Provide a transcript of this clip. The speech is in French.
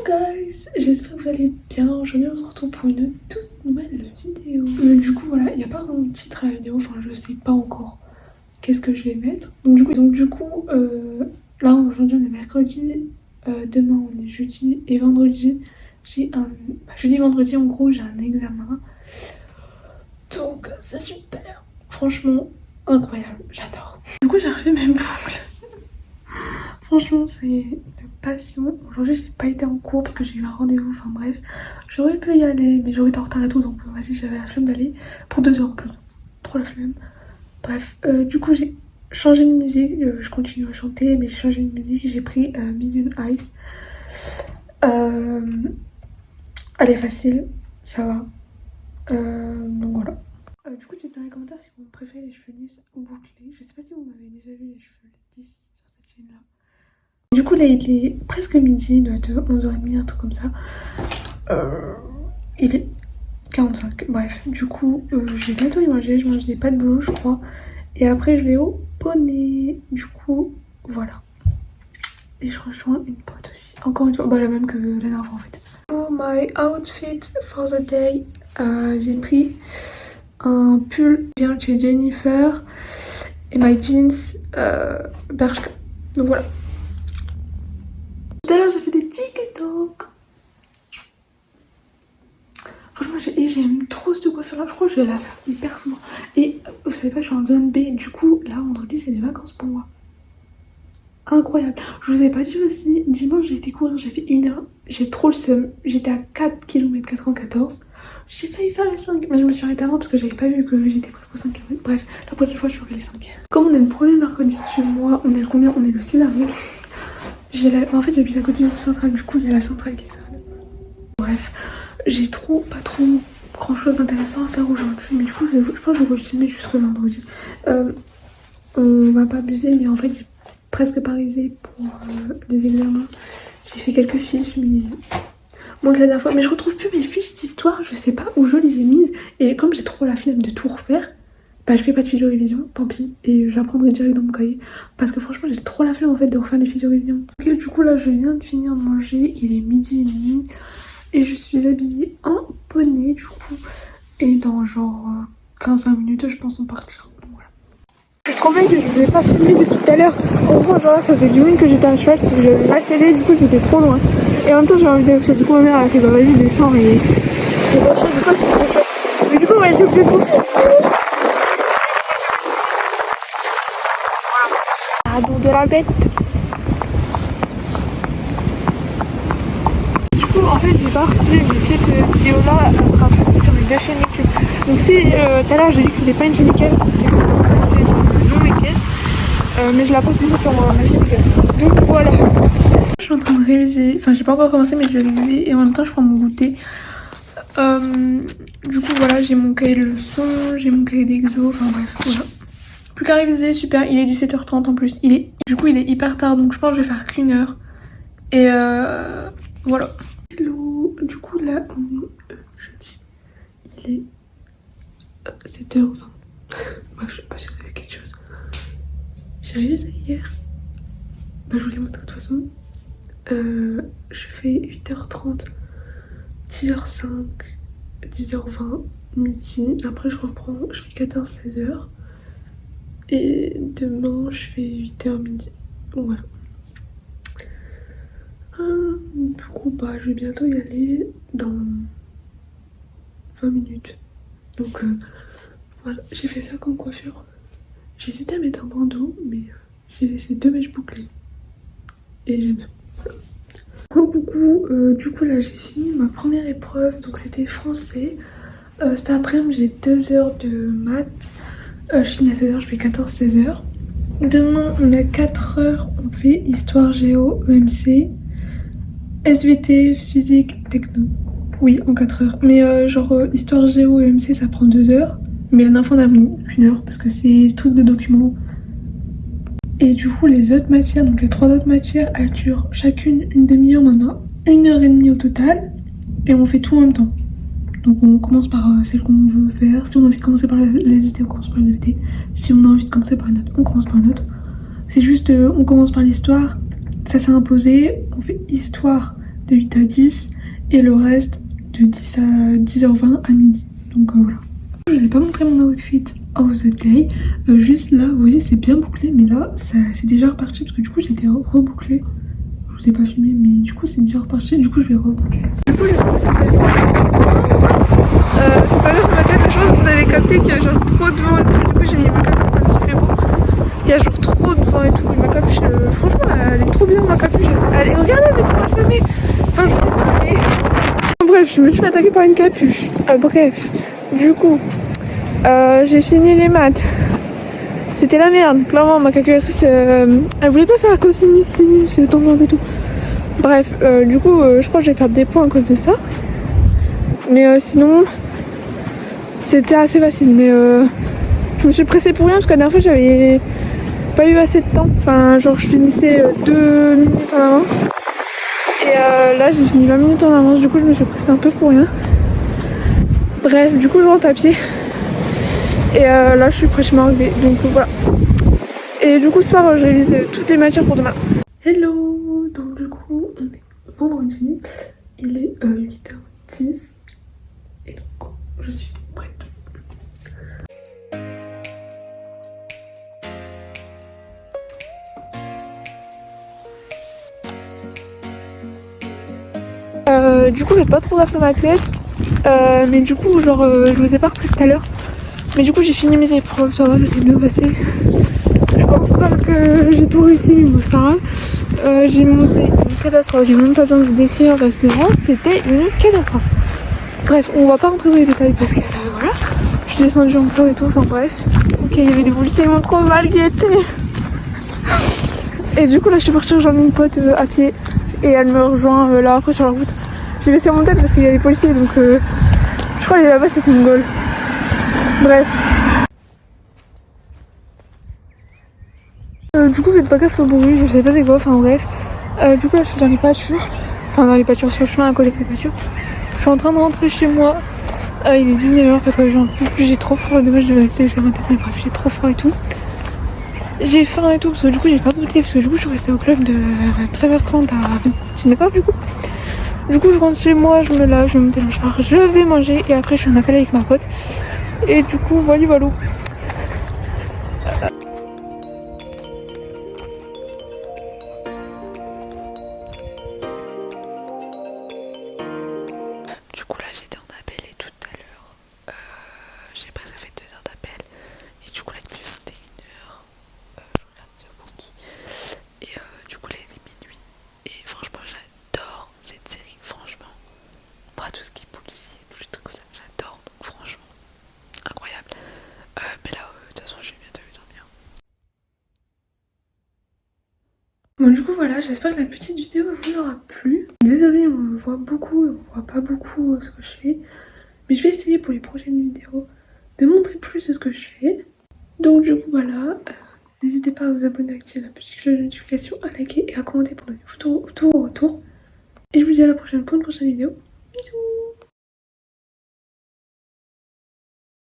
Guys, j'espère que vous allez bien. Aujourd'hui on se retrouve pour une toute nouvelle vidéo. Du coup voilà, il n'y a pas vraiment de titre à la vidéo, enfin je sais pas encore qu'est-ce que je vais mettre. Donc du coup là aujourd'hui on est mercredi, demain on est jeudi et vendredi j'ai un... jeudi vendredi en gros j'ai un examen. Donc c'est super, franchement incroyable, j'adore. Du coup j'ai refait mes boucles. Franchement c'est une passion. Aujourd'hui j'ai pas été en cours parce que j'ai eu un rendez-vous, enfin bref. J'aurais pu y aller mais j'aurais été en retard et tout, donc vas-y, j'avais la flemme d'aller pour 2 heures en plus. Trop la flemme. Bref, du coup j'ai changé de musique, je continue à chanter mais j'ai changé de musique, j'ai pris Million Ice. Elle est facile, ça va. Donc voilà. Du coup dites dans les commentaires si vous préférez les cheveux lisses ou bouclés. Je sais pas si vous m'avez déjà vu les cheveux lisses sur cette chaîne là. Du coup là il est presque midi, il doit être 11h30, un truc comme ça. Il est 45, bref. Du coup je vais bientôt y manger, je mange des pâtes blanches je crois. Et après je vais au poney. Du coup voilà. Et je rejoins une pote aussi. Encore une fois, bah la même que la dernière fois en fait. Oh my outfit for the day. J'ai pris un pull bien chez Jennifer et my jeans Bershka. Donc voilà. Tout à l'heure j'ai fait des TikTok. Franchement j'aime trop cette coiffure là. Je crois que je vais la faire hyper souvent. Et vous savez pas, je suis en zone B. Du coup là vendredi c'est les vacances pour moi. Incroyable. Je vous ai pas dit aussi, dimanche j'ai été courir, j'ai fait 1 heure. J'ai trop le seum. J'étais à 4 km 94. J'ai failli faire les 5, mais je me suis arrêtée avant parce que j'avais pas vu que j'étais presque aux 5 km. Bref, la prochaine fois je ferai les 5. Comme on est le premier mercredi du mois, on est le combien? On est le 6 avril. En fait j'habite à côté du central, du coup il y a la centrale qui sonne. Bref, j'ai pas trop grand chose d'intéressant à faire aujourd'hui, mais du coup je pense que je vais continuer jusqu'au vendredi. On va pas abuser, mais en fait j'ai presque pas révisé pour les examens. J'ai fait quelques fiches, mais moins que la dernière fois. Mais je retrouve plus mes fiches d'histoire, je sais pas où je les ai mises. Et comme j'ai trop la flemme de tout refaire, bah je fais pas de fiches de révision, tant pis. Et j'apprendrai direct dans mon cahier. Parce que franchement j'ai trop la flemme en fait de refaire les fiches de révision. Ok, du coup là je viens de finir de manger, il est 12h30. Et je suis habillée en poney du coup. Et dans genre 15-20 minutes je pense on partira. Je suis trop bien que je vous ai pas filmé depuis tout à l'heure. En gros, genre là, ça fait 10 minutes que j'étais à cheval parce que j'avais pas scellé, du coup j'étais trop loin. Et en même temps, j'avais envie d'aller. Du coup, ma mère elle a fait bah vas-y, descends. Et j'ai pas chaud, du coup, c'est trop chouette. Mais du coup, ouais, je l'ai plus trop filmé. Ah, donc de la bête. Du coup, en fait, j'ai pas précisé, mais cette vidéo là, elle sera postée sur mes 2 chaînes YouTube. Donc, si tout à l'heure j'ai dit que c'était pas une chaîne équestre, c'est que non équestre. Mais je la poste aussi sur ma chaîne équestre. Donc voilà. Je suis en train de réviser, enfin j'ai pas encore commencé mais je vais réviser et en même temps je prends mon goûter. Du coup voilà, j'ai mon cahier de leçons, j'ai mon cahier d'exo, enfin bref voilà. Plus qu'à réviser, super, il est 17h30 en plus. Du coup il est hyper tard donc je pense que je vais faire qu'1 heure. Et voilà. Hello, du coup là on est jeudi. Il est 7h20. Bref, je sais pas si vous avez quelque chose. J'ai révisé hier. Bah je vous l'ai montré de toute façon. Je fais 8h30, 10h05, 10h20, midi. Après je reprends, je fais 14-16h. Et demain je fais 8h midi. Voilà. Du coup bah je vais bientôt y aller dans 20 minutes. Donc voilà, j'ai fait ça comme coiffure. J'ai hésité à mettre un bandeau mais j'ai laissé 2 mèches bouclées. Et j'aime bien. Coucou, du coup là j'ai fini ma première épreuve, donc c'était français. Cet après-midi j'ai 2 heures de maths. Je finis à 16h, je fais 14-16h. Demain on a 4 heures, on fait histoire, géo, EMC, SVT, physique, techno. Oui, en 4 heures. Mais genre histoire, géo, EMC ça prend 2 heures. Mais la dernière fois on a mis 1 heure parce que c'est truc de documents. Et du coup les autres matières, donc les 3 autres matières, elles durent chacune une demi-heure maintenant, 1h30 au total, et on fait tout en même temps. Donc on commence par celle qu'on veut faire, si on a envie de commencer par les EVT, on commence par les EVT, si on a envie de commencer par une autre, on commence par une autre. C'est juste, on commence par l'histoire, ça s'est imposé, on fait histoire, de 8 à 10 et le reste de 10 à 10h20 à midi. Donc voilà. Je vous ai pas montré mon outfit of the day. Juste là, vous voyez, c'est bien bouclé, mais là, c'est déjà reparti parce que du coup, j'ai été rebouclée. Je vous ai pas filmé, mais du coup, c'est déjà reparti. Du coup, je vais reboucler. Du coup, je sais pas si vous avez fais pas gaffe à ma tête, mais je pense que vous avez capté qu'il y a genre trop de vent et tout. Du coup, j'ai mis ma capuche quand il fait beau. Il y a genre trop de vent et tout. Et ma capuche, franchement, elle est trop bien, ma capuche. Allez, regardez, mais comment ça met. Enfin, je sais pas, mais. Bref, je me suis fait attaquer par une capuche. Bref, du coup, j'ai fini les maths. C'était la merde. Clairement, ma calculatrice, elle voulait pas faire cosinus, sinus, tangente et tout. Bref, du coup, je crois que je vais perdre des points à cause de ça. Mais sinon, c'était assez facile. Mais je me suis pressée pour rien parce que la dernière fois, j'avais pas eu assez de temps. Enfin, genre, je finissais 2 minutes en avance. Et là, j'ai fini 20 minutes en avance. Du coup, je me suis pressée un peu pour rien. Bref, du coup, je rentre à pied. Et là, je suis prêchement arrivée. Donc voilà. Et du coup, ce soir, je révise toutes les matières pour demain. Hello. Donc du coup, on est vendredi. Il est 8h10. Et donc, je suis prête. Du coup, j'ai pas trop raflé ma tête. Mais du coup, genre, je vous ai pas repris tout à l'heure. Mais du coup, j'ai fini mes épreuves. Ça va, ça s'est bien passé. Je pense pas que j'ai tout réussi, mais bon, c'est pas grave. J'ai monté une catastrophe. J'ai même pas besoin de vous décrire la séance. C'était une catastrophe. Bref, on va pas rentrer dans les détails parce que voilà. Je suis descendue en pleurs et tout. Enfin bref. Ok, il y avait des policiers qui m'ont trop mal guetté. Et du coup, là, je suis partie rejoindre une pote à pied. Et elle me rejoint là après sur la route. J'ai baissé mon tête parce qu'il y a des policiers. Donc, je crois que là-bas, c'est mongol. Bref. Du coup, faites pas gaffe au bruit, je sais pas c'est quoi, enfin bref. Du coup, là, je suis dans les pâtures. Enfin, dans les pâtures sur le chemin à côté des pâtures. Je suis en train de rentrer chez moi. Il est 19h parce que j'en peux plus, j'ai trop froid. Dommage, je devais rester jusqu'à 20h, mais bref, j'ai trop froid et tout. J'ai faim et tout, parce que du coup, j'ai pas goûté. Parce que du coup, je suis restée au club de 13h30 à 19h du coup. Du coup, je rentre chez moi, je me lave, je me mets dans le char, je vais manger et après, je suis en appel avec ma pote. Et du coup, voilà. Du coup là j'étais en appel et tout à l'heure j'ai presque fait 2 heures d'appel et du coup là depuis 21h je regarde ce bookie et du coup là il est minuit et franchement j'adore cette série, franchement moi tout ce qui est policier, tous les trucs comme ça j'adore, donc franchement incroyable. Mais là de toute façon je vais bientôt dormir. Bon du coup voilà, j'espère que la petite vidéo vous aura plu. Désolée, on me voit beaucoup et on voit pas beaucoup ce que je fais. Mais je vais essayer pour les prochaines vidéos de montrer plus de ce que je fais. Donc du coup voilà, n'hésitez pas à vous abonner, à activer la petite cloche de notification, à liker et à commenter pour donner vos retours. Et je vous dis à la prochaine pour une prochaine vidéo. Bisous.